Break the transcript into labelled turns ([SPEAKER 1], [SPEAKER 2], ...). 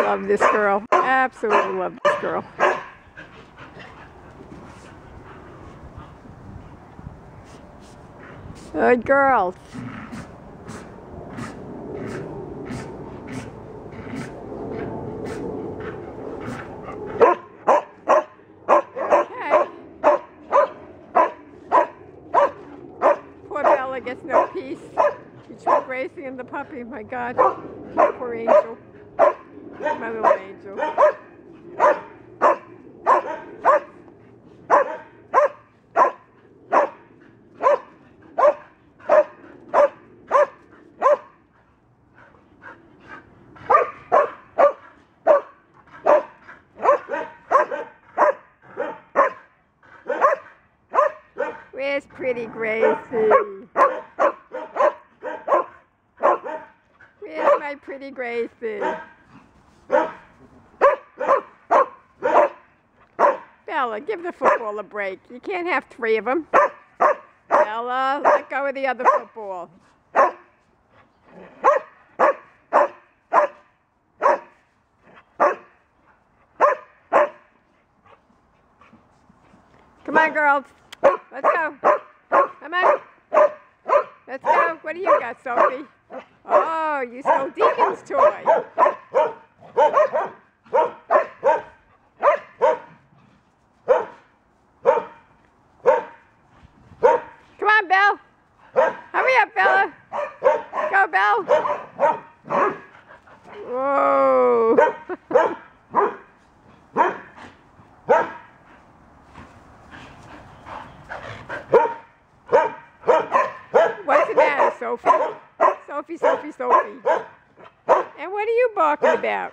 [SPEAKER 1] love this girl. Absolutely love this girl. Good girls. Okay. Poor Bella gets no peace between Gracie and the puppy. My God. Poor Angel. My little angel. Where's pretty Gracie? Where's my pretty Gracie? Bella, give the football a break. You can't have 3 of them. Bella, let go of the other football. Come on, girls. Let's go. Come on. Let's go. What do you got, Sophie? Oh, you stole Deacon's toy. Come on, Belle. Hurry up, Bella. Go, Belle. Whoa. What's the matter, Sophie? Sophie. And what are you barking about?